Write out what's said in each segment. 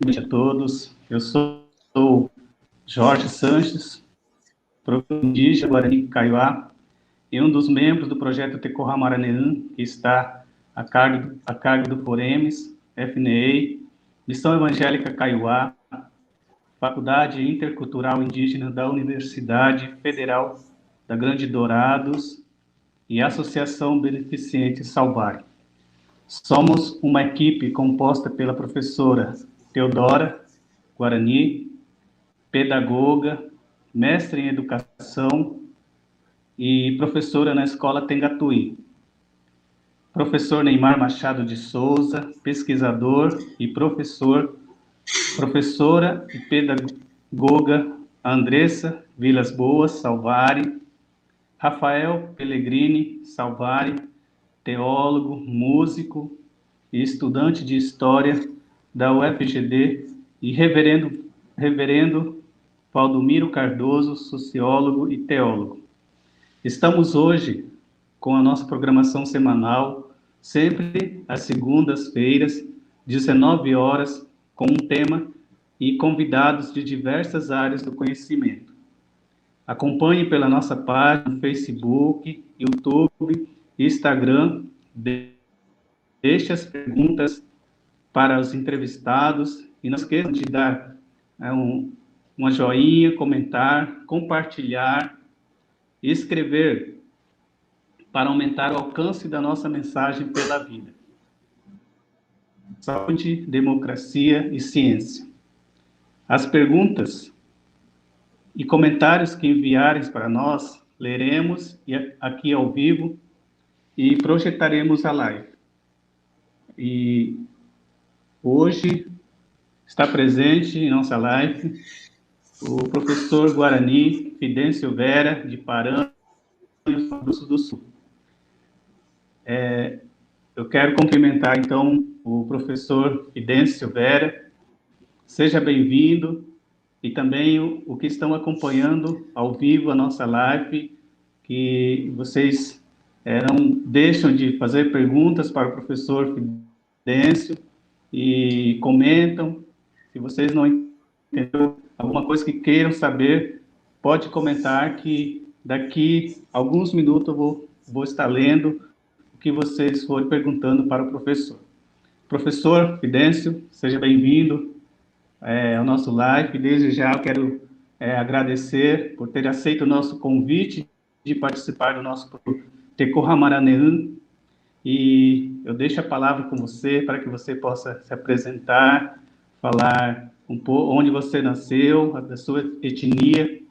Boa noite a todos. Eu sou Jorge Sanches, professor indígena Guarani Kaiowá, e um dos membros do projeto Tecorra Maraneã, que está a cargo do Foremes, FNEI, Missão Evangélica Kaiowá, Faculdade Intercultural Indígena da Universidade Federal da Grande Dourados e Associação Beneficente Salvar. Somos uma equipe composta pela professora Teodora Guarani, pedagoga, mestre em educação e professora na Escola Tengatuí. Professor Neymar Machado de Souza, pesquisador e professora e pedagoga Andressa Vilas Boas Salvari, Rafael Pellegrini Salvari, teólogo, músico e estudante de História da UFGD, e reverendo Valdomiro Cardoso, sociólogo e teólogo. Estamos hoje com a nossa programação semanal, sempre às segundas-feiras, 19 horas, com um tema e convidados de diversas áreas do conhecimento. Acompanhe pela nossa página no Facebook, YouTube, Instagram. Deixe as perguntas para os entrevistados e não esqueçam de dar uma joinha, comentar, compartilhar e escrever para aumentar o alcance da nossa mensagem pela vida. Saúde, democracia e ciência. As perguntas e comentários que enviarem para nós, leremos aqui ao vivo e projetaremos a live. E hoje está presente em nossa live o professor Guarani Fidêncio Vera, de Paranhos, Rio Grande do Sul. Eu quero cumprimentar, então, o professor Fidêncio Vera. Seja bem-vindo, e também o que estão acompanhando ao vivo a nossa live, que vocês não deixam de fazer perguntas para o professor Fidêncio e comentam. Se vocês não entenderam alguma coisa que queiram saber, pode comentar, que daqui a alguns minutos eu vou estar lendo o que vocês forem perguntando para o professor. Professor Fidêncio, seja bem-vindo ao nosso live. Desde já eu quero agradecer por ter aceito o nosso convite de participar do nosso Tecorra Maraneã, e eu deixo a palavra com você para que você possa se apresentar, falar um pouco onde você nasceu, da sua etnia,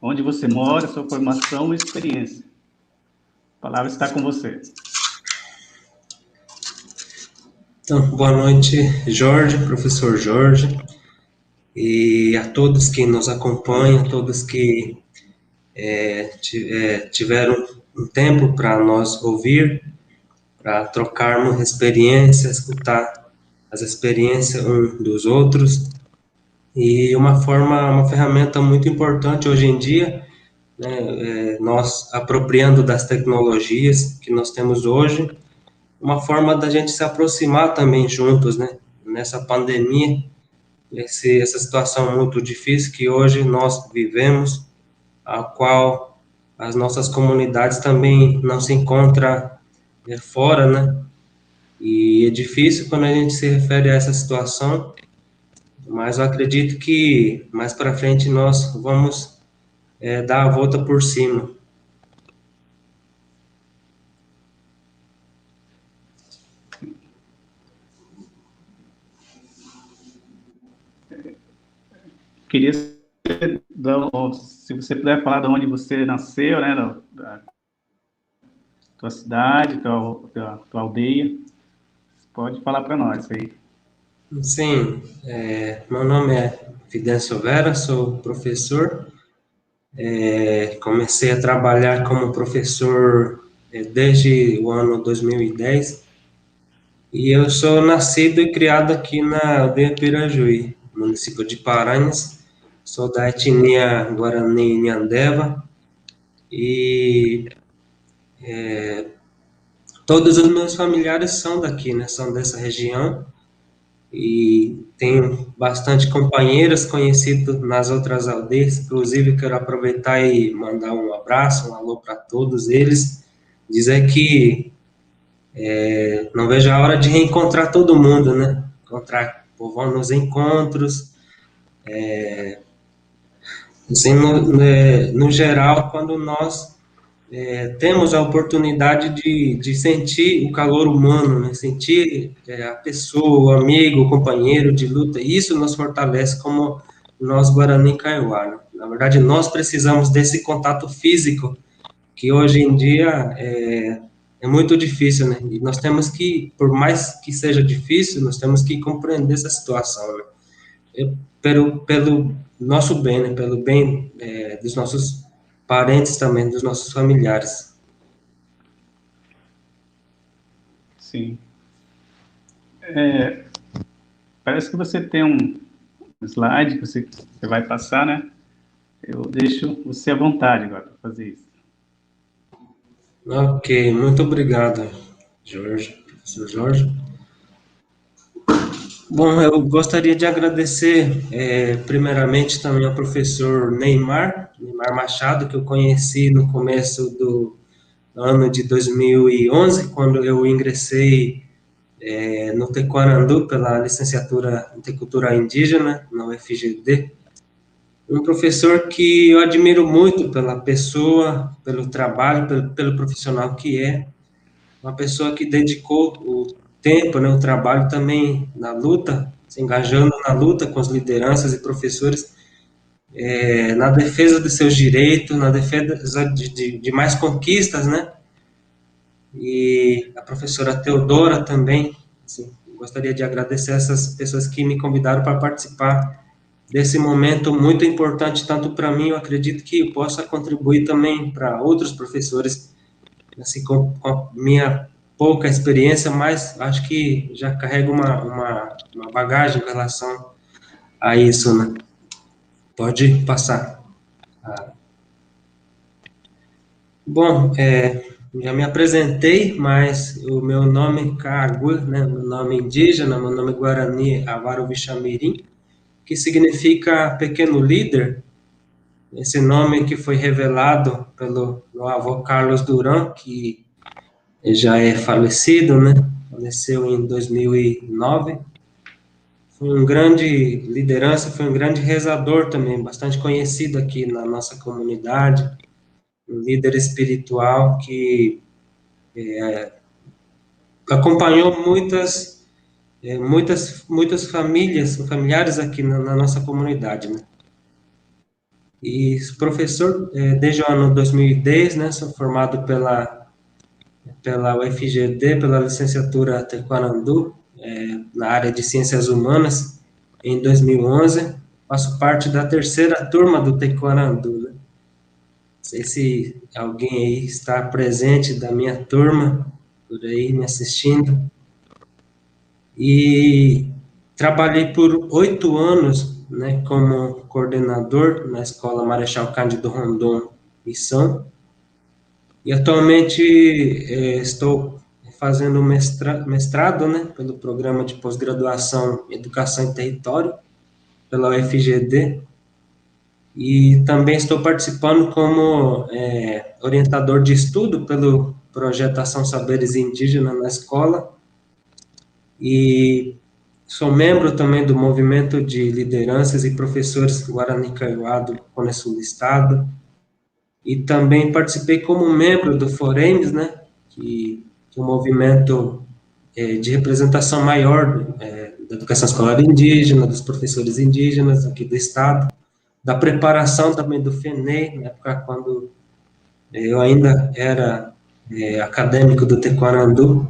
onde você mora, sua formação e experiência. A palavra está com você. Então, boa noite, Jorge, professor Jorge, e a todos que nos acompanham, todos que tiveram um tempo para nos ouvir, para trocarmos experiências, escutar as experiências uns dos outros. E uma ferramenta muito importante hoje em dia, né, nós apropriando das tecnologias que nós temos hoje, uma forma da gente se aproximar também juntos, né, nessa pandemia, essa situação muito difícil que hoje nós vivemos, a qual as nossas comunidades também não se encontram fora, né? E é difícil quando a gente se refere a essa situação, mas eu acredito que mais para frente nós vamos dar a volta por cima. Queria se você puder falar de onde você nasceu, né, da tua cidade, tua aldeia, pode falar para nós aí. Sim, meu nome é Fidêncio Vera, sou professor. Comecei a trabalhar como professor desde o ano 2010, e eu sou nascido e criado aqui na aldeia Pirajuí, município de Paranhos. Sou da etnia Guarani Nhandeva, e todos os meus familiares são daqui, né? São dessa região. e tenho bastante companheiros conhecidos nas outras aldeias. Inclusive, quero aproveitar e mandar um abraço, um alô para todos eles, dizer que não vejo a hora de reencontrar todo mundo, né? Encontrar o povo nos encontros, assim, no geral, quando nós temos a oportunidade de sentir o calor humano, né? Sentir a pessoa, o amigo, o companheiro de luta, isso nos fortalece como nós Guarani Kaiowá, né? Na verdade, nós precisamos desse contato físico, que hoje em dia é muito difícil, né? E nós temos que, por mais que seja difícil, nós temos que compreender essa situação, né? Pelo nosso bem, né? Pelo bem dos nossos parentes também, dos nossos familiares. Sim. Parece que você tem um slide que você vai passar, né? Eu deixo você à vontade agora para fazer isso. Ok, muito obrigado, Jorge, professor Jorge. Bom, eu gostaria de agradecer, primeiramente, também ao professor Neymar Machado, que eu conheci no começo do ano de 2011, quando eu ingressei no Tecoarandu pela licenciatura em Cultura Indígena, na UFGD. Um professor que eu admiro muito pela pessoa, pelo trabalho, pelo profissional que é, uma pessoa que dedicou o tempo, né, o trabalho também na luta, se engajando na luta com as lideranças e professores, na defesa de seus direitos, na defesa de mais conquistas, né? E a professora Teodora também, assim, gostaria de agradecer essas pessoas que me convidaram para participar desse momento muito importante, tanto para mim, eu acredito que possa contribuir também para outros professores, assim, com a minha pouca experiência, mas acho que já carrego uma bagagem em relação a isso, né? Pode passar. Bom, já me apresentei, mas o meu nome é Kaagu, né? Meu nome indígena, meu nome Guarani Avaro Vixamirim, que significa pequeno líder. Esse nome que foi revelado pelo meu avô Carlos Duran, que já é falecido, né? Faleceu em 2009. Foi um grande liderança, foi um grande rezador também, bastante conhecido aqui na nossa comunidade, um líder espiritual que acompanhou muitas famílias, familiares aqui na nossa comunidade, né? E professor, desde o ano 2010, né, sou formado pela UFGD, pela licenciatura Tecoarandu, na área de Ciências Humanas, em 2011. Faço parte da terceira turma do Tecoarandu, né? Não sei se alguém aí está presente da minha turma, por aí me assistindo. E trabalhei por 8 anos, né, como coordenador na Escola Marechal Cândido Rondon, Missão. E atualmente estou fazendo mestrado, né, pelo programa de pós-graduação em Educação e Território, pela UFGD, e também estou participando como orientador de estudo pelo projeto Ação Saberes Indígenas na escola, e sou membro também do movimento de lideranças e professores Guarani Kaiowá do Cone Sul do Estado, e também participei como membro do Foremes, né, que é um movimento de representação maior da educação escolar indígena, dos professores indígenas aqui do estado, da preparação também do FENEI, na época quando eu ainda era acadêmico do Tecoarandu,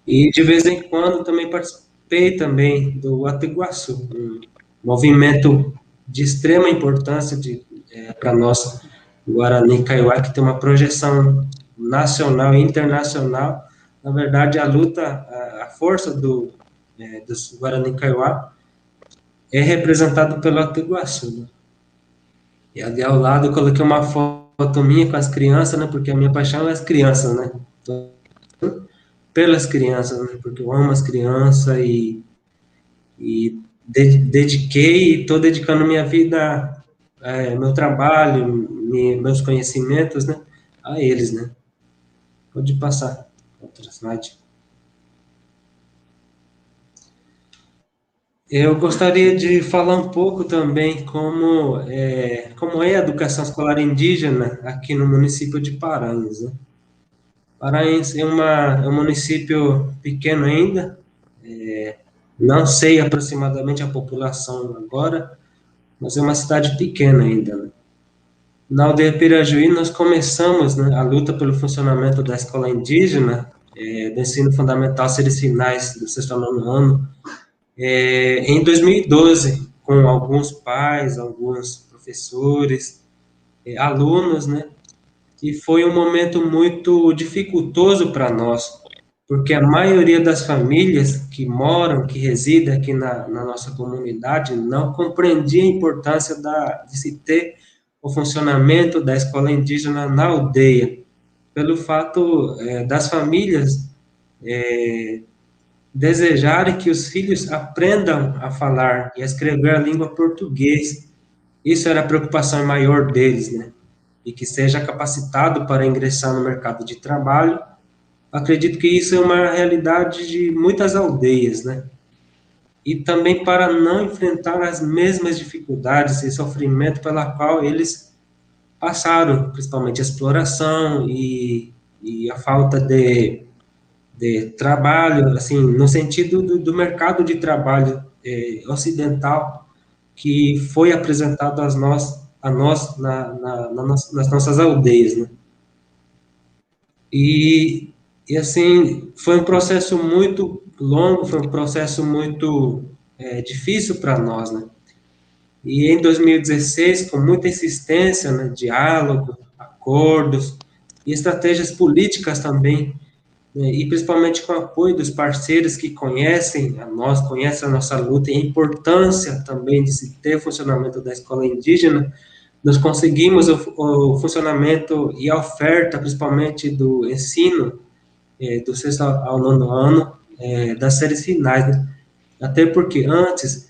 e de vez em quando também participei também do Ateguaçu, um movimento de extrema importância para nós, Guarani Kaiowá, que tem uma projeção nacional e internacional. Na verdade, a luta, a força dos Guarani Kaiowá é representada pelo Ateguaçu, né? E ali ao lado eu coloquei uma foto minha com as crianças, né? Porque a minha paixão é as crianças, né? Então, pelas crianças, né? Porque eu amo as crianças e dediquei e estou dedicando minha vida, meu trabalho, meus conhecimentos, né, a eles, né. Pode passar, outra slide. Eu gostaria de falar um pouco também como é a educação escolar indígena aqui no município de Paranhos, né. Paranhos é um município pequeno ainda, não sei aproximadamente a população agora, mas é uma cidade pequena ainda, né. Na aldeia Pirajuí, nós começamos, né, a luta pelo funcionamento da escola indígena, do ensino fundamental seres finais do sexto ao nono ano, em 2012, com alguns pais, alguns professores, alunos, né, e foi um momento muito dificultoso para nós, porque a maioria das famílias que moram, que residem aqui na nossa comunidade, não compreendia a importância de se ter o funcionamento da escola indígena na aldeia, pelo fato das famílias desejarem que os filhos aprendam a falar e a escrever a língua português. Isso era a preocupação maior deles, né? E que seja capacitado para ingressar no mercado de trabalho. Acredito que isso é uma realidade de muitas aldeias, né? E também para não enfrentar as mesmas dificuldades e sofrimento pela qual eles passaram, principalmente a exploração e a falta de trabalho, assim, no sentido do mercado de trabalho ocidental que foi apresentado a nós nas nossas aldeias, né? E assim, foi um processo muito longo, foi um processo muito difícil para nós, né? E em 2016, com muita insistência, né, diálogo, acordos e estratégias políticas também, né, e principalmente com o apoio dos parceiros que conhecem a nossa luta e a importância também de se ter funcionamento da escola indígena, nós conseguimos o funcionamento e a oferta, principalmente do ensino, do sexto ao nono ano, das séries finais, né? Até porque antes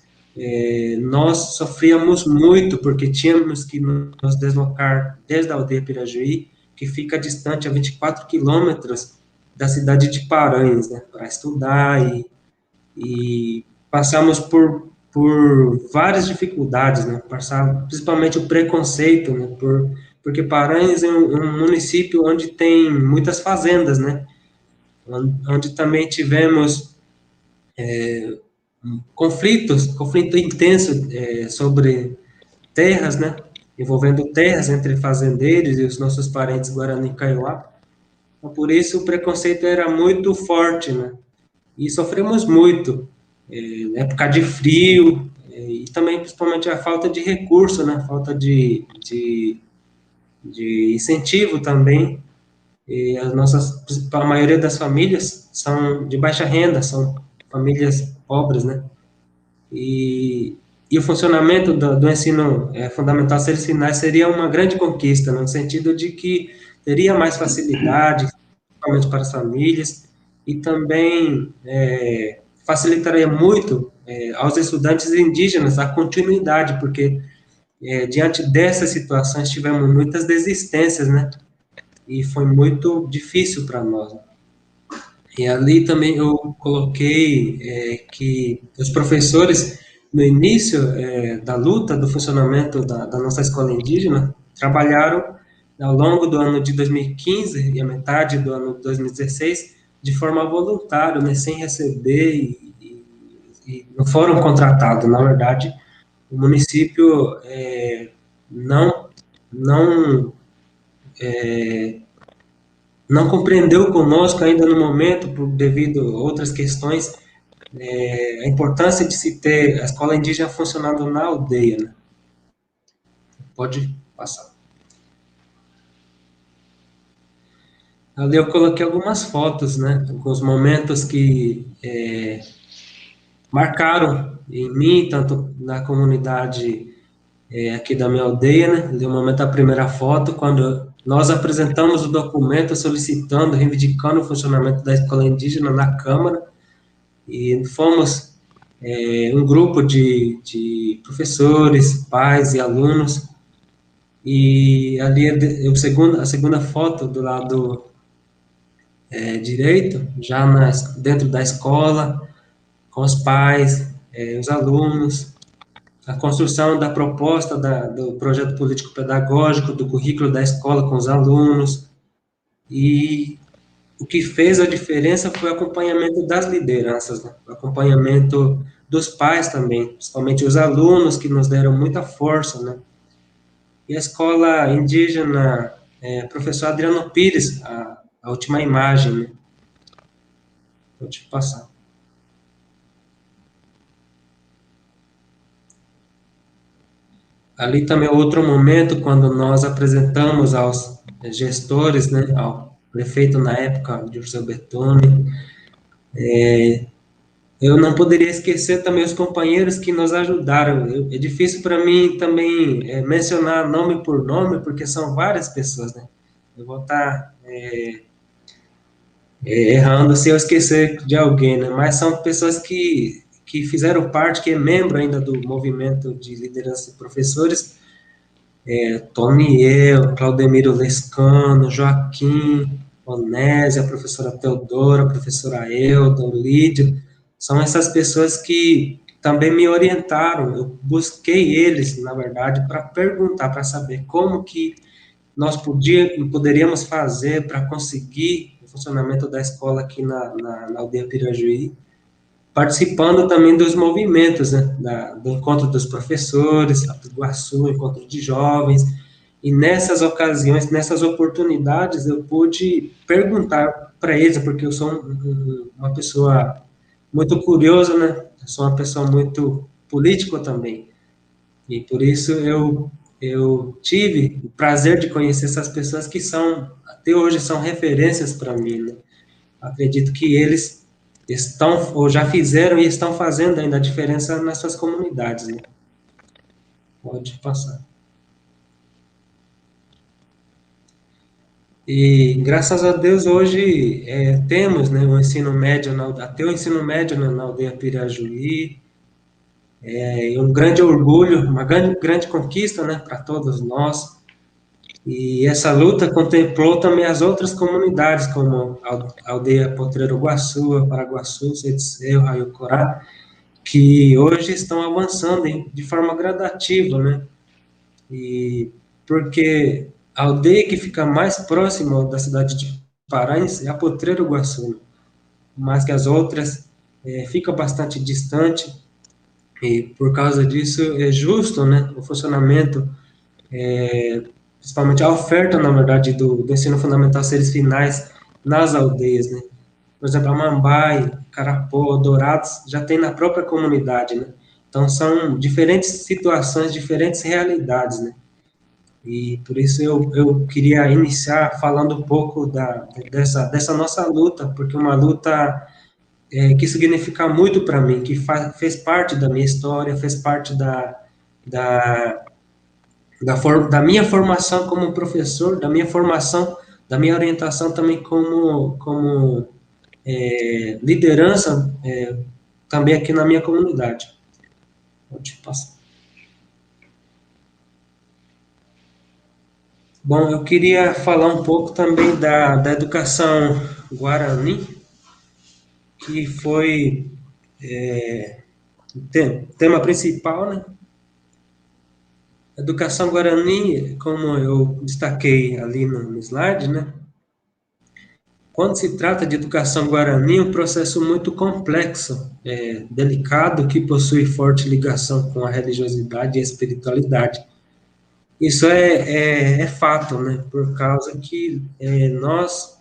nós sofríamos muito, porque tínhamos que nos deslocar desde a aldeia Pirajuí, que fica distante a 24 quilômetros da cidade de Paranhos, né, para estudar e passamos por várias dificuldades, né, principalmente o preconceito, né, porque Paranhos é um município onde tem muitas fazendas, né, onde também tivemos conflito intenso sobre terras, né, envolvendo terras entre fazendeiros e os nossos parentes Guarani e Kaiowá. Então, por isso o preconceito era muito forte, né, e sofremos muito, na época de frio, e também principalmente a falta de recurso, né, falta de incentivo também. E a maioria das famílias são de baixa renda, são famílias pobres, né? E, e o funcionamento do ensino fundamental seres finais seria uma grande conquista, no sentido de que teria mais facilidade, principalmente para as famílias, e também facilitaria muito aos estudantes indígenas a continuidade, porque diante dessas situações tivemos muitas desistências, né? E foi muito difícil para nós. E ali também eu coloquei que os professores, no início da luta do funcionamento da nossa escola indígena, trabalharam ao longo do ano de 2015 e a metade do ano de 2016 de forma voluntária, né, sem receber e não foram contratados. Na verdade, o município não não não compreendeu conosco ainda no momento, devido a outras questões, a importância de se ter a escola indígena funcionando na aldeia, né? Pode passar. Ali eu coloquei algumas fotos, né? Alguns momentos que marcaram em mim, tanto na comunidade aqui da minha aldeia, né? Ali o momento da primeira foto, quando nós apresentamos o documento solicitando, reivindicando o funcionamento da escola indígena na Câmara, e fomos um grupo de professores, pais e alunos, e ali a segunda foto do lado direito, já dentro da escola, com os pais, os alunos, a construção da proposta do projeto político-pedagógico, do currículo da escola com os alunos, e o que fez a diferença foi o acompanhamento das lideranças, né? O acompanhamento dos pais também, principalmente os alunos que nos deram muita força, né? E a escola indígena, professor Adriano Pires, a última imagem, né? Vou te passar. Ali também é outro momento, quando nós apresentamos aos gestores, né, ao prefeito na época, Dirceu Bertoni, eu não poderia esquecer também os companheiros que nos ajudaram. É difícil para mim também mencionar nome por nome, porque são várias pessoas, né? Eu vou estar errando se eu esquecer de alguém, né? Mas são pessoas que fizeram parte, que é membro ainda do movimento de liderança de professores, Toniel, Claudemiro Lescano, Joaquim, Onésia, a professora Teodora, a professora Elda, o Lídio, são essas pessoas que também me orientaram. Eu busquei eles, na verdade, para perguntar, para saber como que nós poderíamos fazer para conseguir o funcionamento da escola aqui na aldeia Pirajuí, participando também dos movimentos, né, do encontro dos professores, do Iguaçu, encontro de jovens, e nessas ocasiões, nessas oportunidades, eu pude perguntar para eles, porque eu sou uma pessoa muito curiosa, né, eu sou uma pessoa muito política também, e por isso eu tive o prazer de conhecer essas pessoas que até hoje, são referências para mim, né? Acredito que eles estão, ou já fizeram e estão fazendo ainda a diferença nas suas comunidades, né? Pode passar. E, graças a Deus, hoje temos, né, o ensino médio, até o ensino médio na aldeia Pirajuí, um grande orgulho, uma grande conquista, né, para todos nós. E essa luta contemplou também as outras comunidades, como a aldeia Potreiro Guaçu, Paraguaçu, Setisseu, Raio Corá, que hoje estão avançando de forma gradativa, né? E porque a aldeia que fica mais próxima da cidade de Paranhos é a Potreiro Guaçu, né? Mas que as outras fica bastante distante, e por causa disso é justo, né, o funcionamento, principalmente a oferta, na verdade, do ensino fundamental seres finais nas aldeias, né? Por exemplo, a Mambai, Carapó, Dourados, já tem na própria comunidade, né? Então, são diferentes situações, diferentes realidades, né? E por isso eu queria iniciar falando um pouco dessa nossa luta, porque uma luta que significa muito para mim, que fez parte da minha história, fez parte da, da minha formação como professor, da minha formação, da minha orientação também como liderança também aqui na minha comunidade. Pode passar. Bom, eu queria falar um pouco também da educação Guarani, que foi o tema principal, né? Educação Guarani, como eu destaquei ali no slide, né? Quando se trata de educação Guarani, é um processo muito complexo, delicado, que possui forte ligação com a religiosidade e a espiritualidade. Isso é fato, né? Por causa que nós,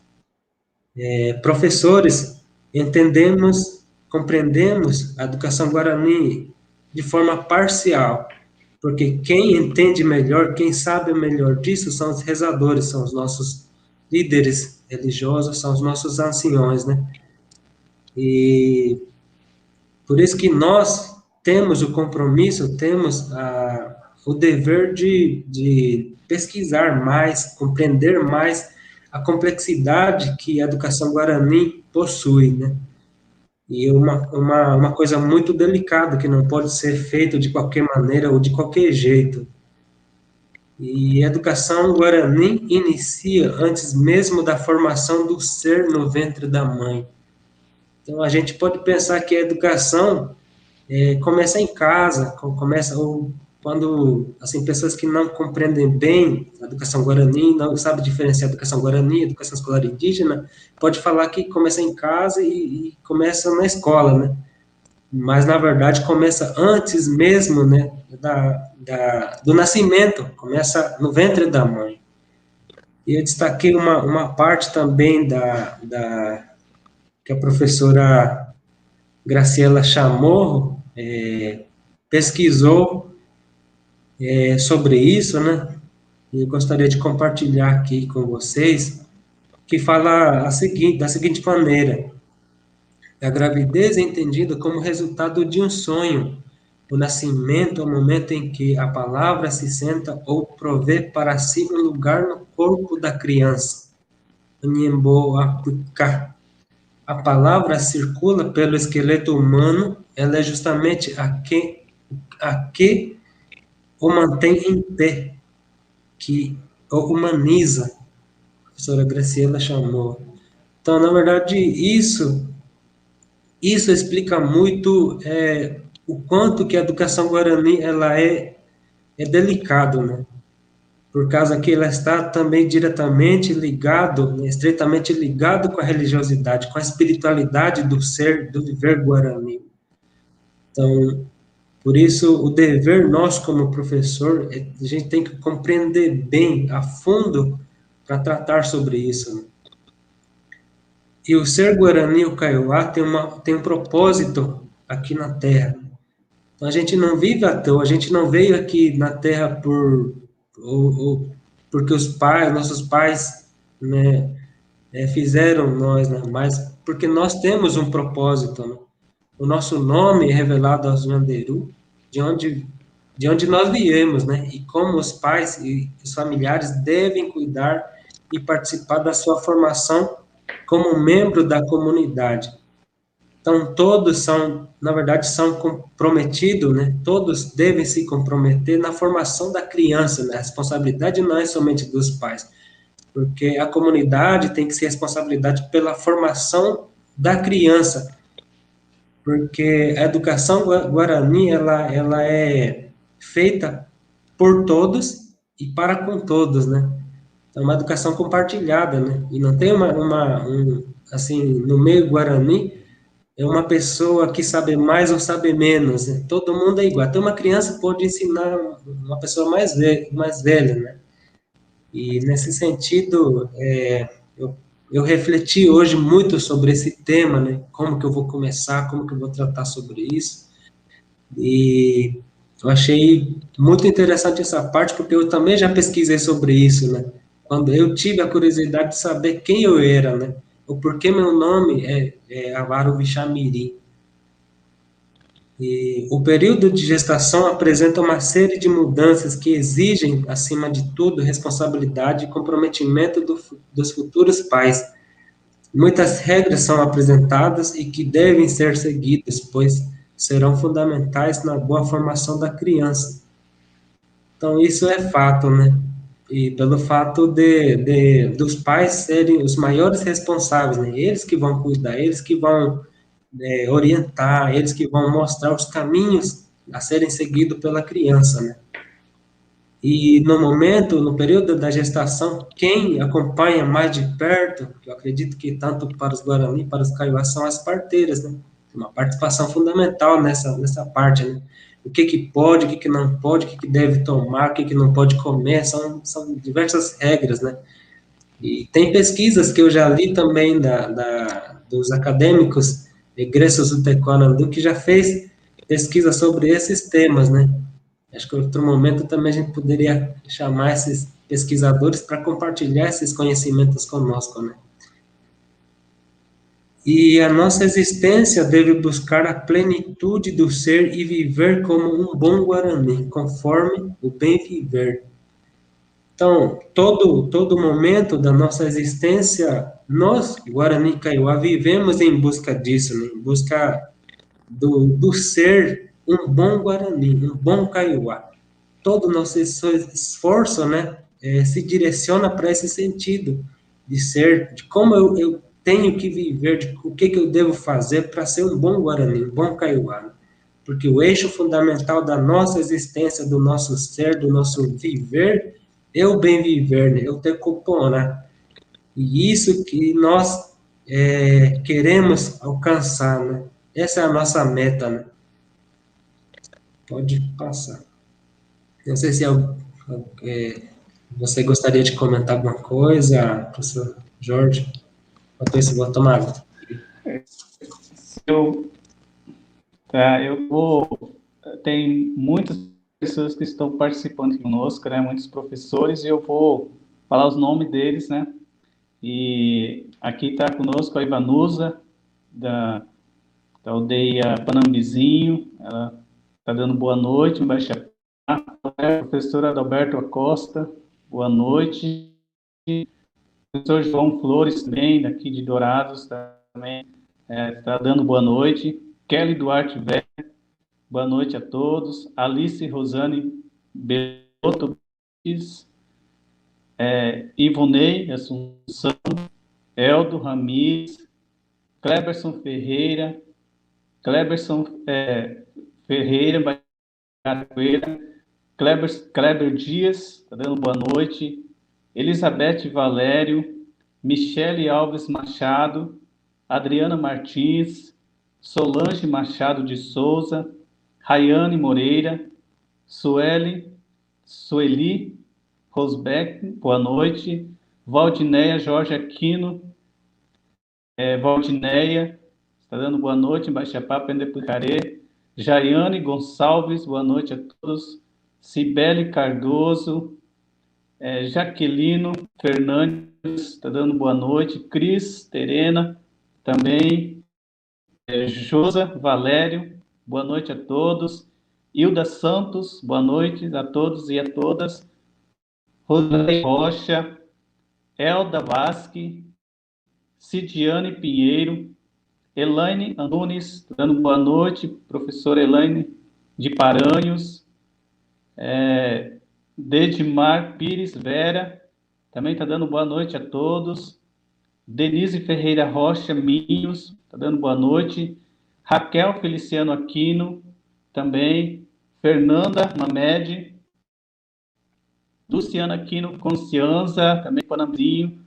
professores, entendemos, compreendemos a educação Guarani de forma parcial, porque quem entende melhor, quem sabe melhor disso são os rezadores, são os nossos líderes religiosos, são os nossos anciões, né? E por isso que nós temos o compromisso, temos o dever de pesquisar mais, compreender mais a complexidade que a educação Guarani possui, né? E uma coisa muito delicada, que não pode ser feito de qualquer maneira ou de qualquer jeito. E a educação guarani inicia antes mesmo da formação do ser no ventre da mãe. Então, a gente pode pensar que a educação começa em casa, começa ou quando, assim, pessoas que não compreendem bem a educação guarani, não sabem diferenciar a educação guarani, a educação escolar indígena, pode falar que começa em casa e começa na escola, né? Mas, na verdade, começa antes mesmo, né, do nascimento, começa no ventre da mãe. E eu destaquei uma parte também que a professora Graciela Chamorro pesquisou sobre isso, né? E eu gostaria de compartilhar aqui com vocês, que fala da seguinte maneira: a gravidez é entendida como resultado de um sonho. O nascimento é o momento em que a palavra se senta ou provê para si um lugar no corpo da criança. A palavra circula pelo esqueleto humano, ela é justamente a que o mantém em pé, que o humaniza, a professora Graciela chamou. Então, na verdade, isso explica muito o quanto que a educação guarani ela é delicado, né? Por causa que ela está também diretamente ligado, né, estreitamente ligado com a religiosidade, com a espiritualidade do ser, do viver guarani. Então, por isso, o dever nosso como professor, a gente tem que compreender bem, a fundo, para tratar sobre isso, né? E o ser Guarani, o Kaiowá, tem um propósito aqui na Terra. Então, a gente não vive à toa, a gente não veio aqui na Terra porque nossos pais, né, fizeram nós, né, mas porque nós temos um propósito, né? O nosso nome é revelado aos Nhanderu, de onde nós viemos, né? E como os pais e os familiares devem cuidar e participar da sua formação como membro da comunidade. Então, todos na verdade, são comprometidos, né? Todos devem se comprometer na formação da criança, né? A responsabilidade não é somente dos pais, porque a comunidade tem que ser responsabilidade pela formação da criança, porque a educação guarani, ela é feita por todos e para com todos, né? É uma educação compartilhada, né? E não tem assim, no meio guarani, é uma pessoa que sabe mais ou sabe menos, né? Todo mundo é igual. Até uma criança pode ensinar uma pessoa mais velha, né? E nesse sentido, eu refleti hoje muito sobre esse tema, né? Como que eu vou começar, como que eu vou tratar sobre isso. E eu achei muito interessante essa parte, porque eu também já pesquisei sobre isso, né? Quando eu tive a curiosidade de saber quem eu era, né? O porquê meu nome é Avaro Vixamiri. E o período de gestação apresenta uma série de mudanças que exigem, acima de tudo, responsabilidade e comprometimento dos futuros pais. Muitas regras são apresentadas e que devem ser seguidas, pois serão fundamentais na boa formação da criança. Então, isso é fato, né? E pelo fato dos pais serem os maiores responsáveis, né? Eles que vão cuidar, eles que vão orientar, eles que vão mostrar os caminhos a serem seguidos pela criança, né? E no período da gestação, quem acompanha mais de perto, eu acredito que tanto para os Guarani, para os Kaiowás, são as parteiras, né? Uma participação fundamental nessa parte, né? O que pode, o que não pode, o que deve tomar, o que não pode comer, são diversas regras, né? E tem pesquisas que eu já li também dos acadêmicos egressos do Taekwondo, que já fez pesquisa sobre esses temas, né? Acho que em outro momento também a gente poderia chamar esses pesquisadores para compartilhar esses conhecimentos conosco, né? E a nossa existência deve buscar a plenitude do ser e viver como um bom Guarani, conforme o bem viver. Então, todo momento da nossa existência, nós, Guarani Kaiowá, vivemos em busca disso, né? Em busca do ser um bom Guarani, um bom Kaiowá. Todo o nosso esforço, né, se direciona para esse sentido, de ser, de como eu tenho que viver, de o que eu devo fazer para ser um bom Guarani, um bom Kaiowá, né? Porque o eixo fundamental da nossa existência, do nosso ser, do nosso viver, é o bem viver, né? É o Tecupom, né? E isso que nós queremos alcançar, né? Essa é a nossa meta, né? Pode passar. Não sei se você gostaria de comentar alguma coisa, professor Jorge? Enquanto isso, eu vou tomar água. Eu vou. Tem muitas pessoas que estão participando conosco, né? Muitos professores, e eu vou falar os nomes deles, né? E aqui está conosco a Ivanusa, da aldeia Panambizinho, ela está dando boa noite, Baixa. A professora Adalberto Acosta, boa noite. O professor João Flores também, daqui de Dourados, também está dando boa noite. Kelly Duarte Velho, boa noite a todos. Alice Rosane Belotto, Ivonei Assunção, Eldo Ramires, Cleberson Ferreira, Cleberson Ferreira, Baracoeira, Kleber Dias, está dando boa noite. Elizabeth Valério, Michele Alves Machado, Adriana Martins, Solange Machado de Souza, Rayane Moreira, Sueli Rosbeck, boa noite. Valdineia Jorge Aquino, Valdineia, está dando boa noite, em Baixapá, Pendepucaré. Jaiane Gonçalves, boa noite a todos. Cibele Cardoso, Jaquelino Fernandes, está dando boa noite. Cris Terena, também. Josa Valério, boa noite a todos. Hilda Santos, boa noite a todos e a todas. Rosane Rocha, Elda Vasque, Cidiane Pinheiro, Elaine Antunes, dando boa noite, professora Elaine de Paranhos, Dedimar Pires Vera, também está dando boa noite a todos. Denise Ferreira Rocha Minhos, está dando boa noite. Raquel Feliciano Aquino, também. Fernanda Mamed, Luciana Aquino Concianza, também Panamzinho.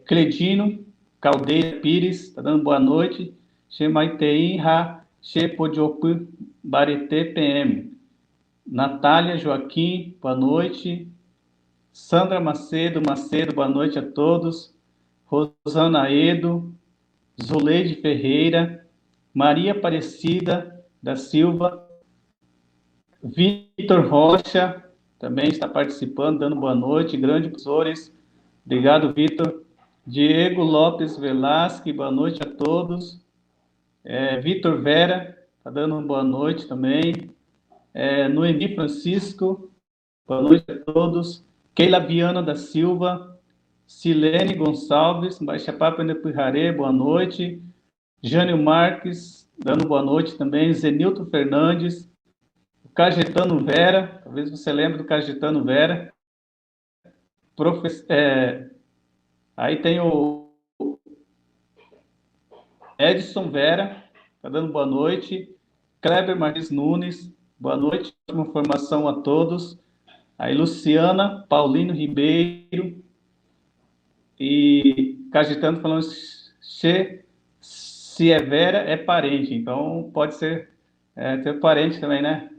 Cledino Caldeira Pires, está dando boa noite. Chemaitein Ra, Chepodiopu Barete PM. Natália Joaquim, boa noite. Sandra Macedo, boa noite a todos. Rosana Edo, Zuleide Ferreira, Maria Aparecida da Silva, Vitor Rocha, também está participando, dando boa noite, grandes professores. Obrigado, Vitor. Diego Lopes Velasque, boa noite a todos. Vitor Vera, está dando uma boa noite também. Noemi Francisco, boa noite a todos. Keila Viana da Silva, Silene Gonçalves, Baixapá Pendepujaré, boa noite. Jânio Marques, dando boa noite também. Zenilton Fernandes, Cajetano Vera, talvez você lembre do Cajetano Vera. Aí tem o Edson Vera, está dando boa noite. Kleber Martins Nunes, boa noite, ótima formação a todos. Aí Luciana Paulino Ribeiro e Cajetano falando se é Vera é parente, então pode ser teu parente também, né?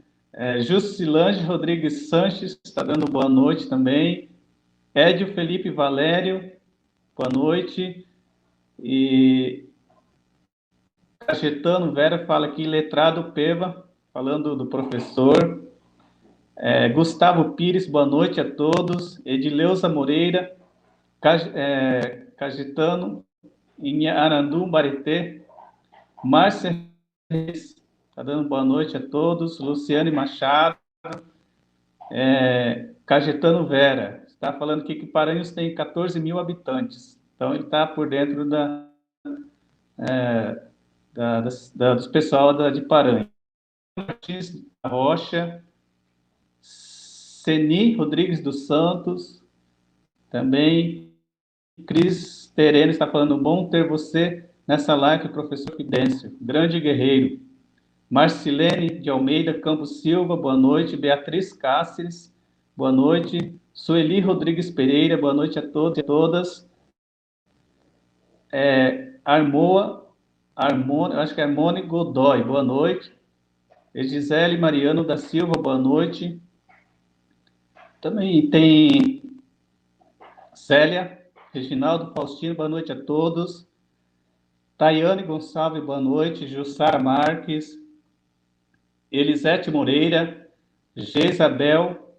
Jusilange Rodrigues Sanches está dando boa noite também. Édio Felipe Valério, boa noite. E Cachetano Vera fala aqui, letrado Peva, falando do professor. Gustavo Pires, boa noite a todos. Edileuza Moreira, Cagitano, em Arandu, Bareté. Márcia Reis, está dando boa noite a todos. Luciane Machado, Cajetano Vera, está falando aqui que Paranhos tem 14 mil habitantes. Então, ele está por dentro dos pessoal de Paranhos. Martins da Rocha, Ceni Rodrigues dos Santos, também Cris Tereno está falando, bom ter você nessa live, professor Fidêncio, grande guerreiro. Marcilene de Almeida Campos Silva, boa noite. Beatriz Cáceres, boa noite. Sueli Rodrigues Pereira, boa noite a todos e a todas. Eu acho que é Armone Godoy, boa noite. Gisele Mariano da Silva, boa noite. Também tem Célia Reginaldo Faustino, boa noite a todos. Tayane Gonçalves, boa noite. Jussara Marques, Elisete Moreira, Jezabel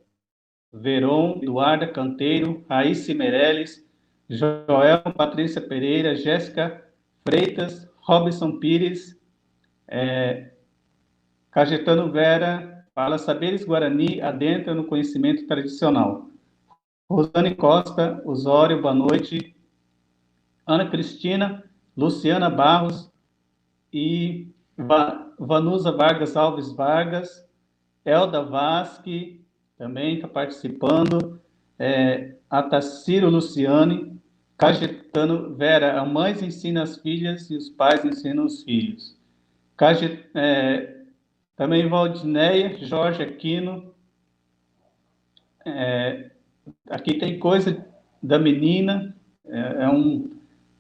Veron, Eduarda Canteiro, Raíssa Meirelles, Joel Patrícia Pereira, Jéssica Freitas, Robson Pires, Cajetano Vera, fala Saberes Guarani, adentra no conhecimento tradicional. Rosane Costa, Osório, boa noite. Ana Cristina, Luciana Barros e Vanusa Vargas Alves Vargas, Elda Vasque, também está participando, Ataciro Luciane, Cajetano Vera, a mãe ensina as filhas e os pais ensinam os filhos. Também Valdineia, Jorge Aquino, aqui tem coisa da menina,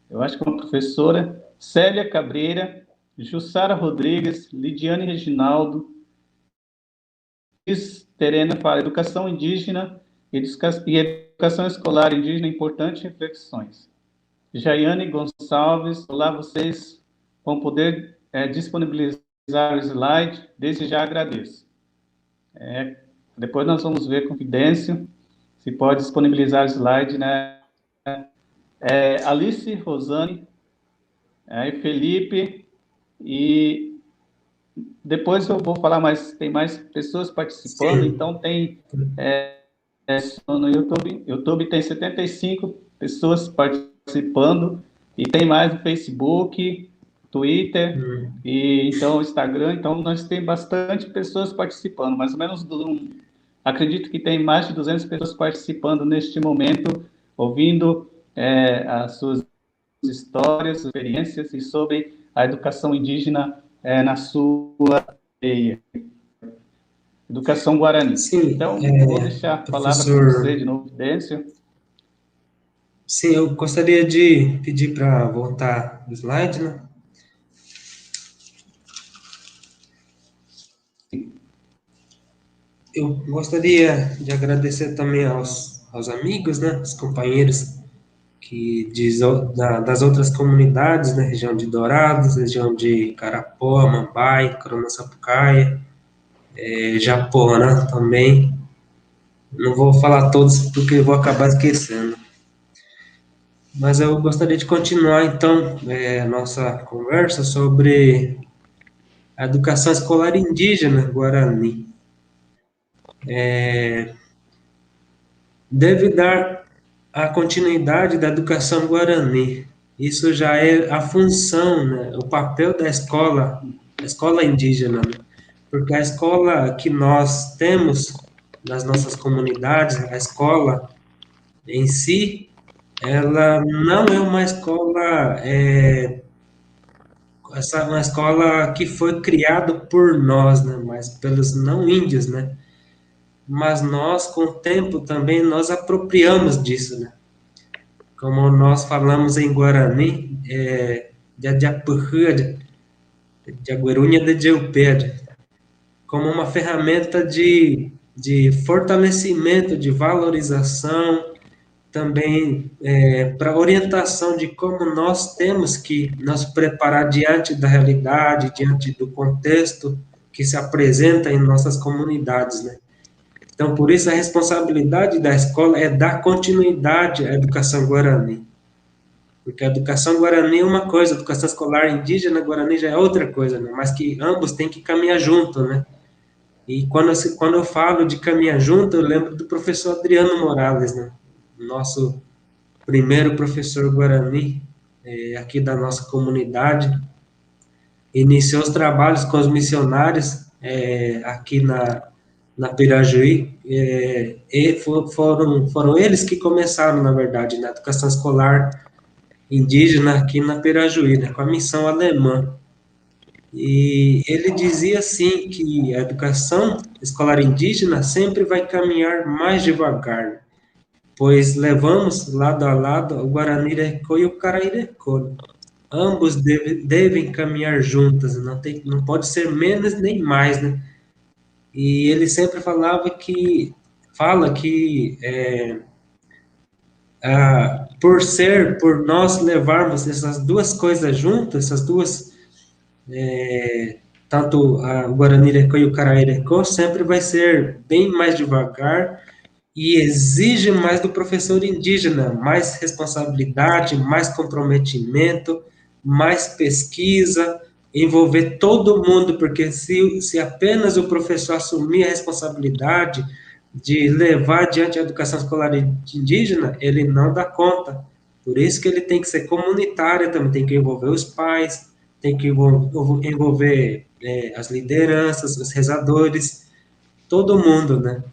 eu acho que é uma professora, Célia Cabreira, Jussara Rodrigues, Lidiane Reginaldo, Terena fala, educação indígena e educação escolar indígena, importantes reflexões. Jaiane Gonçalves, olá, vocês vão poder disponibilizar o slide, desde já agradeço. Depois nós vamos ver com Fidêncio se pode disponibilizar o slide, né? Alice Rosane, Felipe, e depois eu vou falar mais, tem mais pessoas participando. Sim. Então tem no YouTube tem 75 pessoas participando, e tem mais no Facebook, Twitter, e então Instagram, então nós temos bastante pessoas participando, mais ou menos, acredito que tem mais de 200 pessoas participando neste momento, ouvindo as suas histórias, experiências e sobre a educação indígena na sua aldeia. Educação Guarani. Sim, então, vou deixar a palavra para você de novo, Fidêncio. Sim, eu gostaria de pedir para voltar o slide, né? Eu gostaria de agradecer também aos amigos, né, os companheiros das outras comunidades, né, região de Dourados, região de Carapó, Mambai, Corona Sapucaia, Japorã também. Não vou falar todos porque vou acabar esquecendo. Mas eu gostaria de continuar, então, nossa conversa sobre a educação escolar indígena Guarani. Deve dar a continuidade da educação Guarani. Isso já é a função, né, o papel da escola indígena, né? Porque a escola que nós temos nas nossas comunidades, a escola em si, ela não é uma escola, uma escola que foi criada por nós, né, mas pelos não índios, né? Mas nós, com o tempo, também nós apropriamos disso, né? Como nós falamos em Guarani, como uma ferramenta de fortalecimento, de valorização, também para orientação de como nós temos que nos preparar diante da realidade, diante do contexto que se apresenta em nossas comunidades, né? Então, por isso, a responsabilidade da escola é dar continuidade à educação Guarani. Porque a educação Guarani é uma coisa, a educação escolar indígena Guarani já é outra coisa, né? Mas que ambos têm que caminhar junto, né? E quando eu falo de caminhar junto, eu lembro do professor Adriano Morales, né? nosso primeiro professor Guarani, aqui da nossa comunidade. Iniciou os trabalhos com os missionários aqui na Pirajuí, e foram eles que começaram, na verdade, na educação escolar indígena aqui na Pirajuí, né, com a missão alemã. E ele dizia assim que a educação escolar indígena sempre vai caminhar mais devagar, pois levamos lado a lado o Guaranirecô e o Carairecô. Ambos devem caminhar juntas, não pode ser menos nem mais, né? E ele sempre fala que por nós levarmos essas duas coisas juntas, essas duas, tanto o Guaranirecô e o Carairecô, sempre vai ser bem mais devagar e exige mais do professor indígena, mais responsabilidade, mais comprometimento, mais pesquisa, envolver todo mundo, porque se apenas o professor assumir a responsabilidade de levar adiante a educação escolar indígena, ele não dá conta. Por isso que ele tem que ser comunitário também, tem que envolver os pais, tem que envolver as lideranças, os rezadores, todo mundo, né?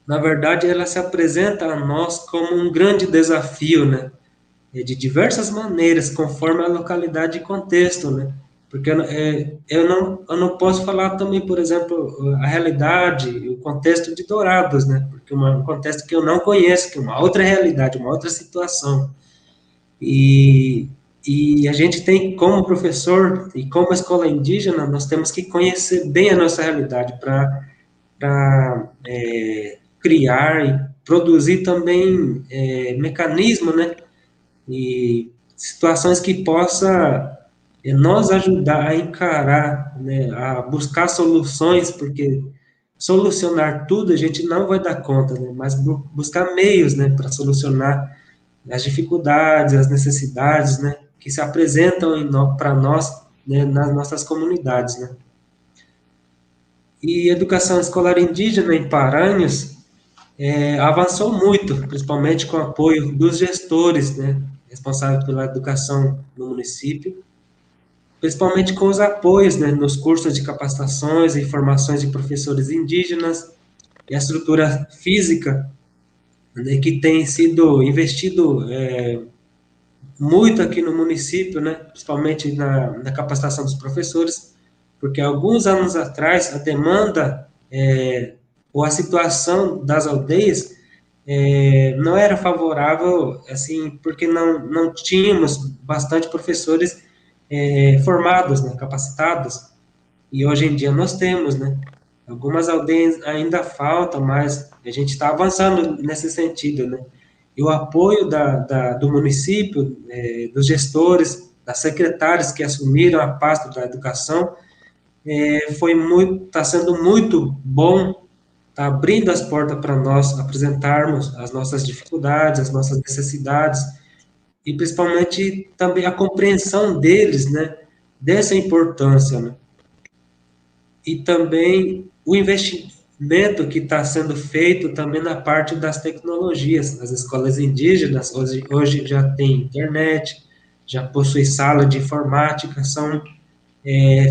Na verdade, ela se apresenta a nós como um grande desafio, né? De diversas maneiras, conforme a localidade e contexto, né? Porque eu não posso falar também, por exemplo, a realidade, o contexto de Dourados, né? Porque um contexto que eu não conheço, que é uma outra realidade, uma outra situação. E, e a gente tem, como professor e como escola indígena, nós temos que conhecer bem a nossa realidade para criar e produzir também mecanismos, né? E situações que possa nos ajudar a encarar, né, a buscar soluções, porque solucionar tudo a gente não vai dar conta, né, mas buscar meios, né, para solucionar as dificuldades, as necessidades, né, que se apresentam para nós, né, nas nossas comunidades, né. E educação escolar indígena em Paranhos avançou muito, principalmente com o apoio dos gestores, né, responsáveis pela educação no município, principalmente com os apoios, né, nos cursos de capacitações e formações de professores indígenas e a estrutura física, né, que tem sido investido muito aqui no município, né, principalmente na capacitação dos professores, porque alguns anos atrás a demanda ou a situação das aldeias não era favorável, assim, porque não tínhamos bastante professores formados, né, capacitados, e hoje em dia nós temos, né? Algumas aldeias ainda faltam, mas a gente está avançando nesse sentido, né? E o apoio do município, dos gestores, das secretárias que assumiram a pasta da educação, está sendo muito bom, está abrindo as portas para nós apresentarmos as nossas dificuldades, as nossas necessidades, e principalmente também a compreensão deles, né, dessa importância, né? E também o investimento que está sendo feito também na parte das tecnologias. As escolas indígenas hoje já tem internet, já possui sala de informática, são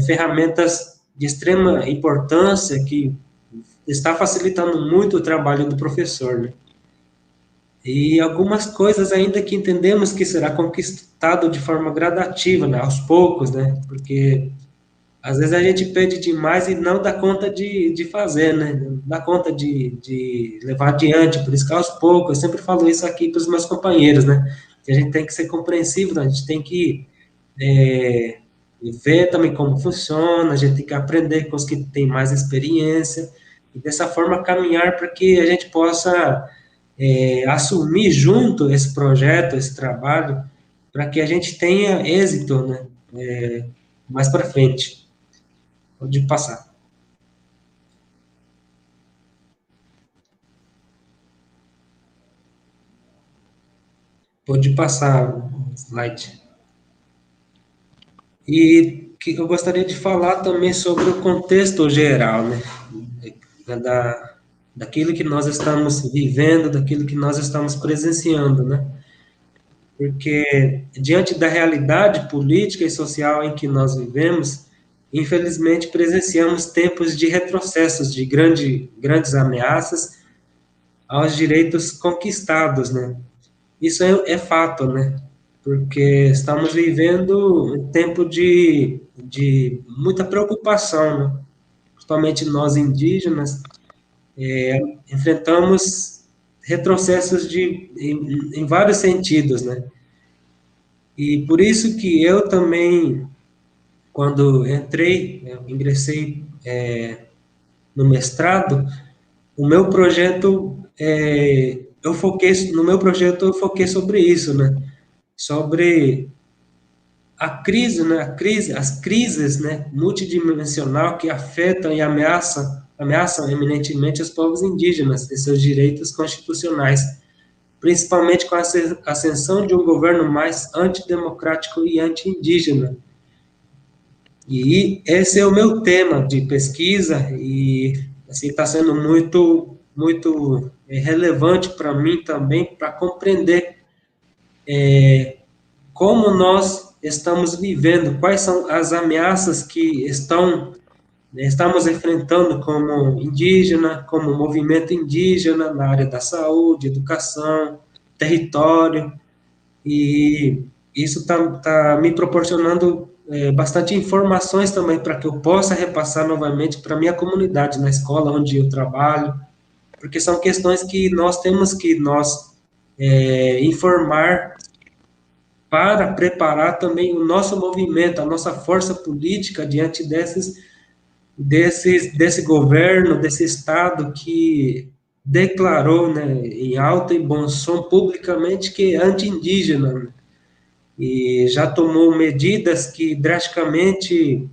ferramentas de extrema importância que está facilitando muito o trabalho do professor, né? E algumas coisas ainda que entendemos que será conquistado de forma gradativa, né, aos poucos, né, porque às vezes a gente pede demais e não dá conta de fazer, né, não dá conta de levar adiante, por isso que aos poucos, eu sempre falo isso aqui para os meus companheiros, né, que a gente tem que ser compreensivo, né, a gente tem que ver também como funciona, a gente tem que aprender com os que têm mais experiência, e dessa forma caminhar para que a gente possa assumir junto esse projeto, esse trabalho, para que a gente tenha êxito, né, mais para frente. Pode passar. Pode passar o slide. E que eu gostaria de falar também sobre o contexto geral, né, daquilo que nós estamos vivendo, daquilo que nós estamos presenciando, né? Porque, diante da realidade política e social em que nós vivemos, infelizmente presenciamos tempos de retrocessos, de grandes ameaças aos direitos conquistados, né? Isso é fato, né? Porque estamos vivendo um tempo de muita preocupação, né? Principalmente nós indígenas, enfrentamos retrocessos em vários sentidos, né? E por isso que eu também, quando ingressei no mestrado, o meu projeto, no meu projeto eu foquei sobre isso, né? Sobre a crise, né? As crises, né? Multidimensional que afetam e ameaçam eminentemente os povos indígenas e seus direitos constitucionais, principalmente com a ascensão de um governo mais antidemocrático e anti-indígena. E esse é o meu tema de pesquisa e assim está sendo muito relevante para mim também para compreender como nós estamos vivendo, quais são as ameaças que estamos enfrentando como indígena, como movimento indígena na área da saúde, educação, território, e isso tá me proporcionando bastante informações também para que eu possa repassar novamente para a minha comunidade, na escola onde eu trabalho, porque são questões que nós temos que informar para preparar também o nosso movimento, a nossa força política diante desse governo, desse Estado que declarou, né, em alto e bom som publicamente que é anti-indígena, né, e já tomou medidas que drasticamente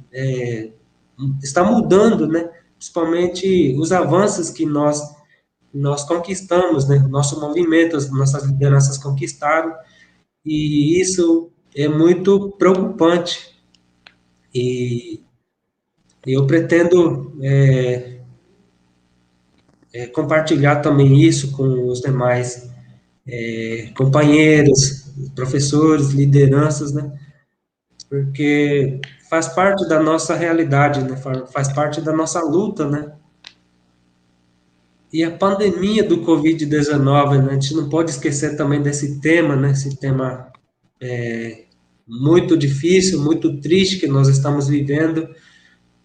está mudando, né, principalmente os avanços que nós conquistamos, né, nosso movimento, as nossas lideranças conquistaram, e isso é muito preocupante. E eu pretendo compartilhar também isso com os demais companheiros, professores, lideranças, né? Porque faz parte da nossa realidade, né? Faz parte da nossa luta, né? E a pandemia do Covid-19, né? A gente não pode esquecer também desse tema, né? Esse tema muito difícil, muito triste que nós estamos vivendo.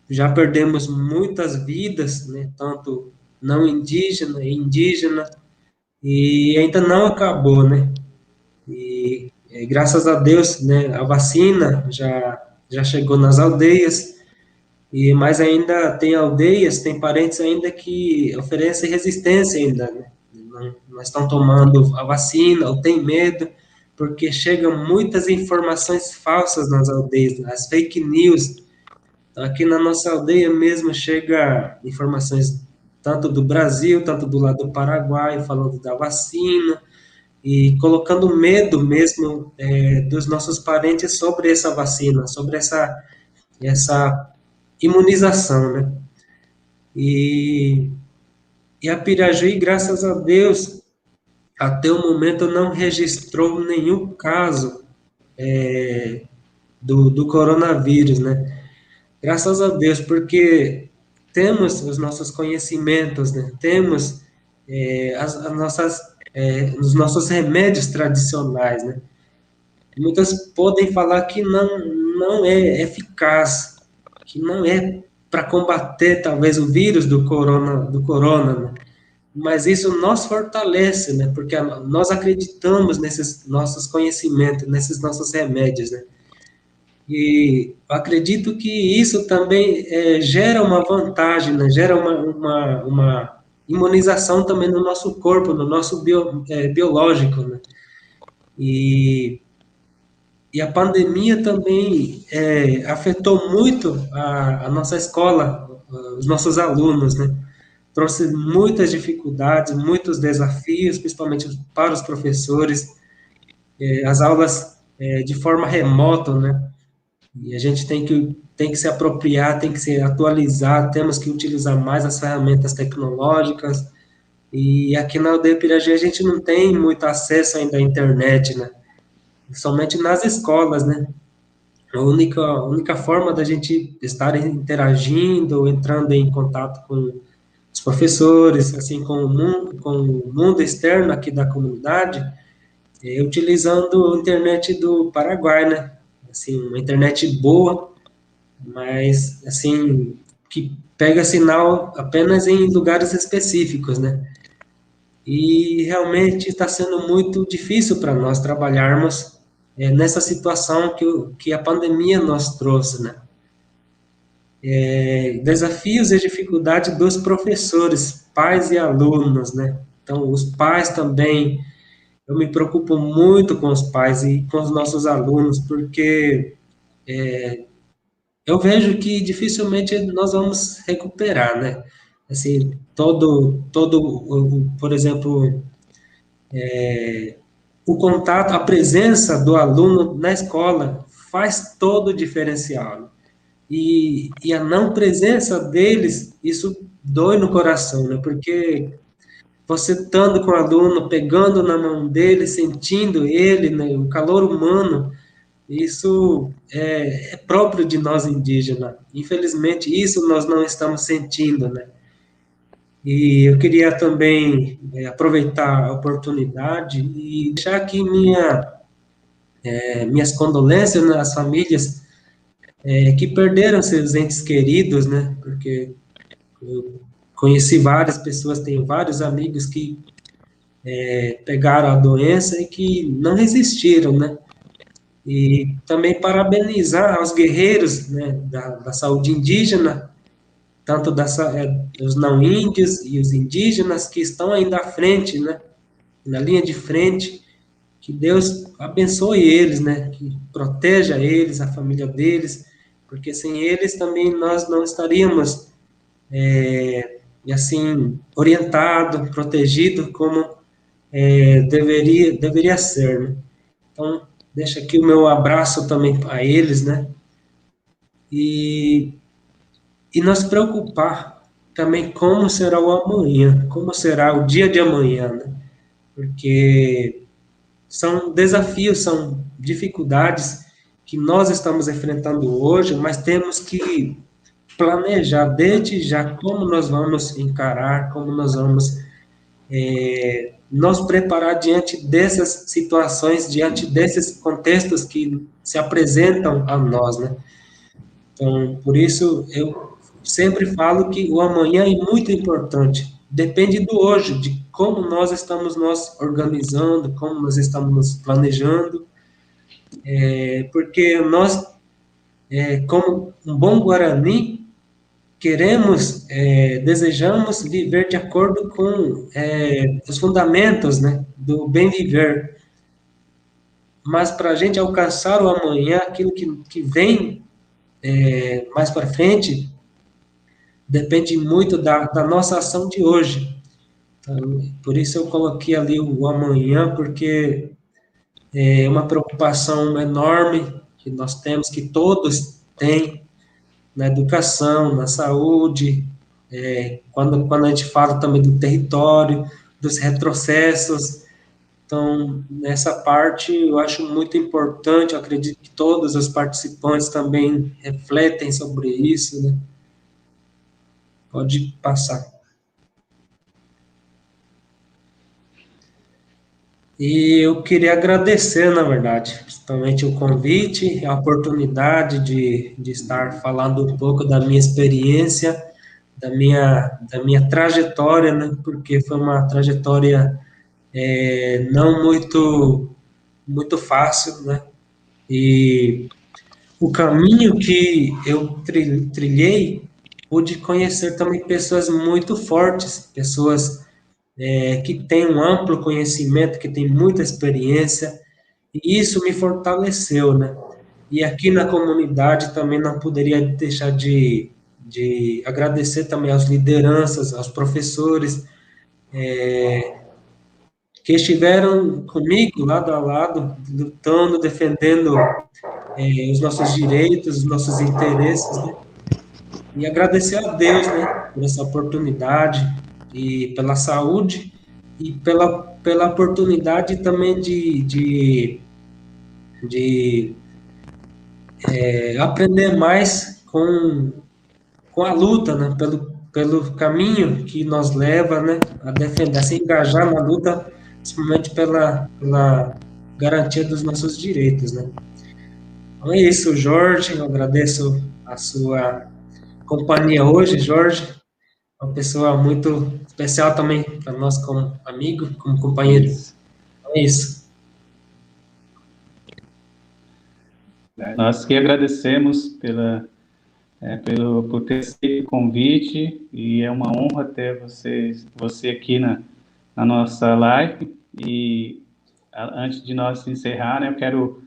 Já perdemos muitas vidas, né? Tanto não indígena e indígena, e ainda não acabou, né? E graças a Deus, né, a vacina já chegou nas aldeias, mas ainda tem aldeias, tem parentes ainda que oferecem resistência ainda, né? Não estão tomando a vacina, ou tem medo, porque chegam muitas informações falsas nas aldeias, as fake news. Então, aqui na nossa aldeia mesmo chega informações tanto do Brasil, tanto do lado do Paraguai, falando da vacina, e colocando medo mesmo dos nossos parentes sobre essa vacina, sobre essa imunização, né? E, e a Pirajuí, graças a Deus, até o momento não registrou nenhum caso do coronavírus, né? Graças a Deus, porque temos os nossos conhecimentos, né? Temos os nossos remédios tradicionais, né? Muitas podem falar que não é eficaz, que não é para combater talvez o vírus do corona, né? Mas isso nos fortalece, né? Porque nós acreditamos nesses nossos conhecimentos, nesses nossos remédios, né? E acredito que isso também gera uma vantagem, né? Gera uma imunização também no nosso corpo, no nosso biológico, né? E a pandemia também afetou muito a nossa escola, os nossos alunos, né? Trouxe muitas dificuldades, muitos desafios, principalmente para os professores, as aulas de forma remota, né? E a gente tem que se apropriar, tem que se atualizar, temos que utilizar mais as ferramentas tecnológicas, E aqui na aldeia Pirajá a gente não tem muito acesso ainda à internet, né? Somente nas escolas, né? A única forma da gente estar interagindo, entrando em contato com os professores, assim, com o mundo externo aqui da comunidade, é utilizando a internet do Paraguai, né? Assim, uma internet boa, mas, assim, que pega sinal apenas em lugares específicos, né? E realmente está sendo muito difícil para nós trabalharmos nessa situação que a pandemia nos trouxe, né? Desafios e dificuldades dos professores, pais e alunos, né? Então, os pais também, eu me preocupo muito com os pais e com os nossos alunos, porque eu vejo que dificilmente nós vamos recuperar, né? Assim, por exemplo, o contato, a presença do aluno na escola faz todo o diferencial, né? E a não presença deles, isso dói no coração, né? Porque você estando com o aluno, pegando na mão dele, sentindo ele, né? O calor humano, isso é próprio de nós indígenas. Infelizmente, isso nós não estamos sentindo, né? E eu queria também aproveitar a oportunidade e deixar aqui minhas condolências nas famílias que perderam seus entes queridos, né? Porque eu conheci várias pessoas, tenho vários amigos que pegaram a doença e que não resistiram, né? E também parabenizar aos guerreiros, né, da saúde indígena, tanto os não índios e os indígenas que estão ainda à frente, né? Na linha de frente, que Deus abençoe eles, né? Que proteja eles, a família deles, porque sem eles também nós não estaríamos e assim orientado, protegido como deveria ser, né? Então, deixa aqui o meu abraço também a eles, né? E, e nos preocupar também como será o amanhã, como será o dia de amanhã, né? Porque são desafios, são dificuldades que nós estamos enfrentando hoje, mas temos que planejar desde já como nós vamos encarar, como nós vamos nos preparar diante dessas situações, diante desses contextos que se apresentam a nós, né? Então, por isso, eu sempre falo que o amanhã é muito importante. Depende do hoje, de como nós estamos nos organizando, como nós estamos nos planejando, porque nós, como um bom Guarani, desejamos viver de acordo com os fundamentos, né, do bem viver. Mas para a gente alcançar o amanhã, aquilo que vem mais para frente, depende muito da nossa ação de hoje. Então, por isso eu coloquei ali o amanhã, porque é uma preocupação enorme que nós temos, que todos têm, na educação, na saúde, quando a gente fala também do território, dos retrocessos. Então, nessa parte, eu acho muito importante, eu acredito que todos os participantes também refletem sobre isso, né? Pode passar. E eu queria agradecer, na verdade, principalmente o convite, a oportunidade de estar falando um pouco da minha experiência, da minha trajetória, né? Porque foi uma trajetória não muito fácil, né? E o caminho que eu trilhei, pude conhecer também pessoas muito fortes, pessoas que têm um amplo conhecimento, que têm muita experiência, e isso me fortaleceu, né? E aqui na comunidade também não poderia deixar de agradecer também às lideranças, aos professores, que estiveram comigo, lado a lado, lutando, defendendo os nossos direitos, os nossos interesses, né? E agradecer a Deus, né, por essa oportunidade. e pela saúde e pela oportunidade também de aprender mais com a luta, né? Pelo caminho que nos leva, né? A defender, a se engajar na luta, principalmente pela garantia dos nossos direitos, né? Então é isso, Jorge. Eu agradeço a sua companhia hoje, Jorge. Uma pessoa muito especial também para nós como amigo, como companheiro. Isso. Então é isso. Nós que agradecemos por ter aceito o convite, e é uma honra ter você aqui na nossa live. E antes de nós encerrar, né, eu quero...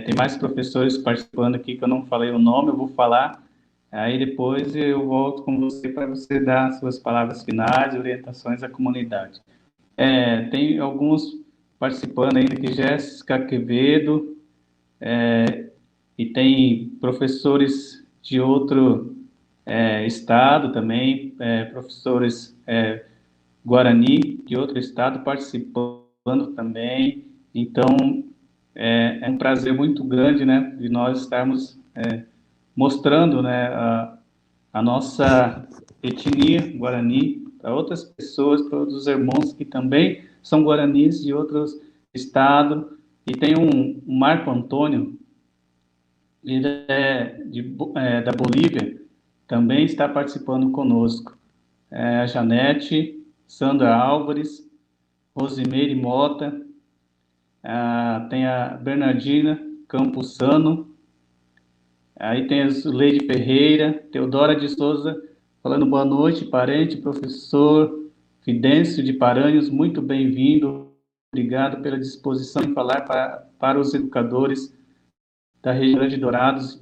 tem mais professores participando aqui que eu não falei o nome, eu vou falar, aí depois eu volto com você para você dar suas palavras finais e orientações à comunidade. Tem alguns participando ainda aqui: Jéssica Quevedo, e tem professores de outro estado também, professores Guarani de outro estado participando também. Então, é um prazer muito grande, né, de nós estarmos mostrando, né, a nossa etnia Guarani para outras pessoas, para outros irmãos que também são guaranis de outros estados. E tem um Marco Antônio, ele da Bolívia, também está participando conosco. A Janete, Sandra Álvares, Rosimeire Mota, tem a Bernardina Campuzano, aí tem a Leide Ferreira, Teodora de Souza, falando boa noite, parente, professor Fidêncio de Paranhos, muito bem-vindo, obrigado pela disposição em falar para os educadores da região de Dourados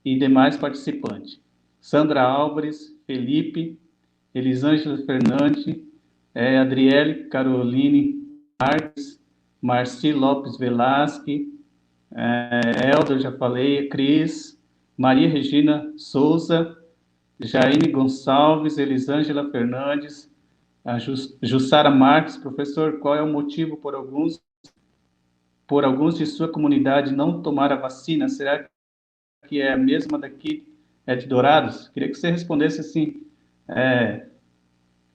e demais participantes. Sandra Álvares, Felipe, Elisângela Fernandes, Adriele Caroline Marques, Marci Lopes Velasque, Elder, já falei, Cris, Maria Regina Souza, Jaine Gonçalves, Elisângela Fernandes, a Jussara Marques. Professor, qual é o motivo por alguns de sua comunidade não tomar a vacina? Será que é a mesma daqui, de Dourados? Queria que você respondesse assim,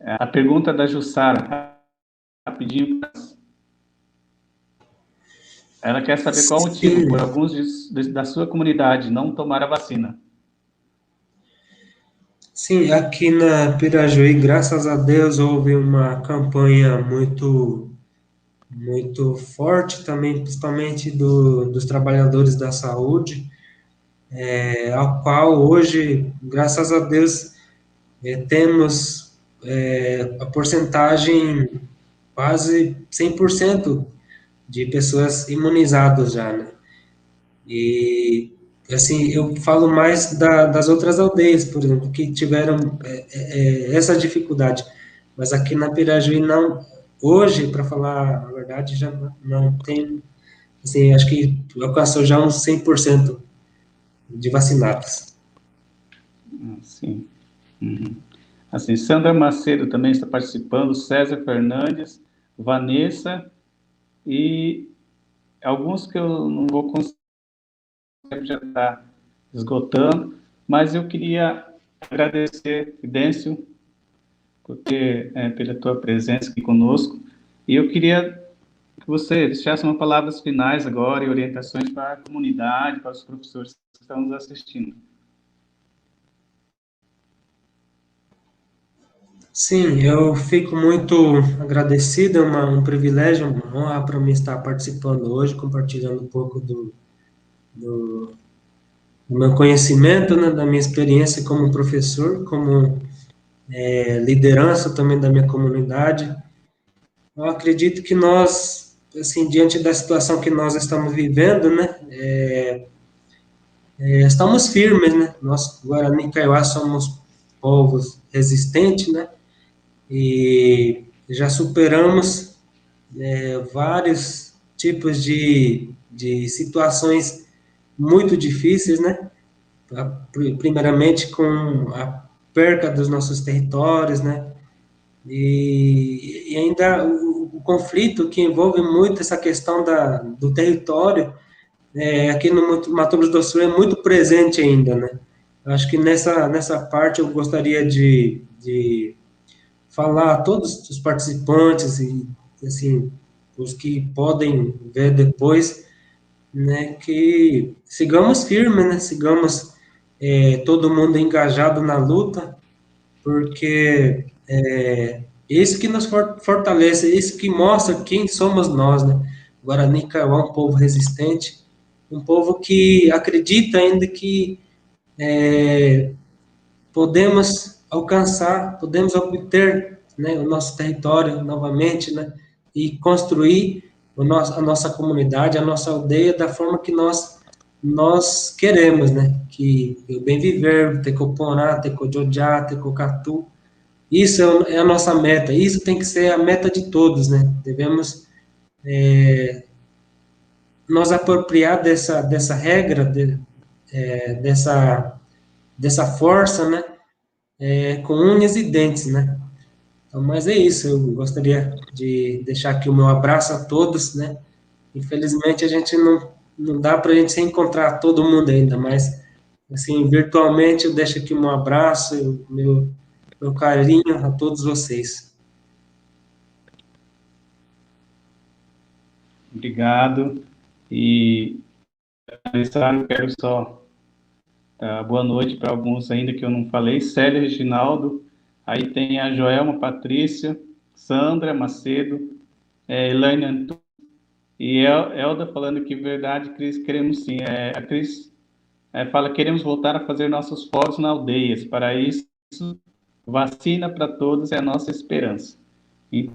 a pergunta da Jussara, rapidinho. Ela quer saber qual o motivo por alguns da sua comunidade não tomar a vacina. Sim, aqui na Pirajuí, graças a Deus, houve uma campanha muito forte também, principalmente dos trabalhadores da saúde, ao qual hoje, graças a Deus, temos a porcentagem quase 100% de pessoas imunizadas já, né? E, assim, eu falo mais das outras aldeias, por exemplo, que tiveram essa dificuldade. Mas aqui na Pirajuí, não, hoje, para falar a verdade, já não tem, assim, acho que alcançou já uns 100% de vacinados. Sim. Uhum. Assim, Sandra Macedo também está participando, César Fernandes, Vanessa, e alguns que eu não vou conseguir, já está esgotando, mas eu queria agradecer, Fidêncio, pela tua presença aqui conosco, e eu queria que você deixasse umas palavras finais agora e orientações para a comunidade, para os professores que estão nos assistindo. Sim, eu fico muito agradecido, é um privilégio, uma honra para mim estar participando hoje, compartilhando um pouco do meu conhecimento, né, da minha experiência como professor, como liderança também da minha comunidade. Eu acredito que nós, assim, diante da situação que nós estamos vivendo, né, estamos firmes, né? Nós, Guarani Kaiowá, somos povos resistentes, né? E já superamos vários tipos de situações muito difíceis, né? Primeiramente com a perca dos nossos territórios, né? E ainda o conflito que envolve muito essa questão do território, aqui no Mato Grosso do Sul é muito presente ainda, né? Eu acho que nessa parte eu gostaria de falar a todos os participantes e, assim, os que podem ver depois, né, que sigamos firmes, né, sigamos todo mundo engajado na luta, porque é isso que nos fortalece, é isso que mostra quem somos nós, né? Guarani Kaiowá é um povo resistente, um povo que acredita ainda que podemos alcançar, podemos obter, né, o nosso território novamente, né, e construir a nossa comunidade, a nossa aldeia da forma que nós queremos, né, que o bem viver, Tecoporá, Tecojojá, Tecocatu, isso é a nossa meta, isso tem que ser a meta de todos, né, devemos nos apropriar dessa regra, dessa força, né, com unhas e dentes, né. Então, mas é isso, eu gostaria de deixar aqui o meu abraço a todos, né? Infelizmente a gente não dá para a gente se encontrar todo mundo ainda, mas assim, virtualmente eu deixo aqui o meu abraço, meu carinho a todos vocês. Obrigado. E, eu quero só boa noite para alguns ainda que eu não falei. Célio Reginaldo, aí tem a Joelma Patrícia, Sandra Macedo, Elaine Antunes, e Elda falando que verdade, Cris, queremos sim. A Cris fala, queremos voltar a fazer nossos fóruns na aldeias. Para isso, vacina para todos é a nossa esperança. E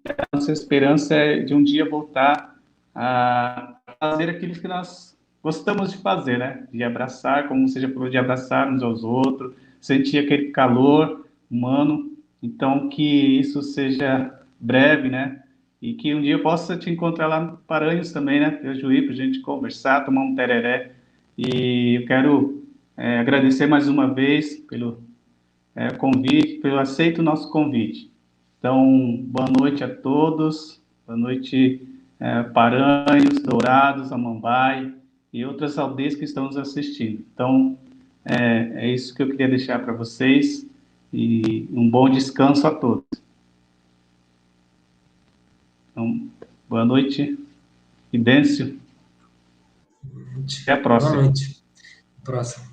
a nossa esperança é de um dia voltar a fazer aquilo que nós gostamos de fazer, né? De abraçar, como você já falou, de abraçar uns aos outros, sentir aquele calor humano. Então, que isso seja breve, né? E que um dia eu possa te encontrar lá no Paranhos também, né? Eu Juí, para a gente conversar, tomar um tereré. E eu quero agradecer mais uma vez pelo convite, pelo aceito o nosso convite. Então, boa noite a todos, boa noite Paranhos, Dourados, Amambai e outras aldeias que estão nos assistindo. Então, é isso que eu queria deixar para vocês e um bom descanso a todos. Então, boa noite, Idêncio. Até a próxima. Boa noite. Próximo.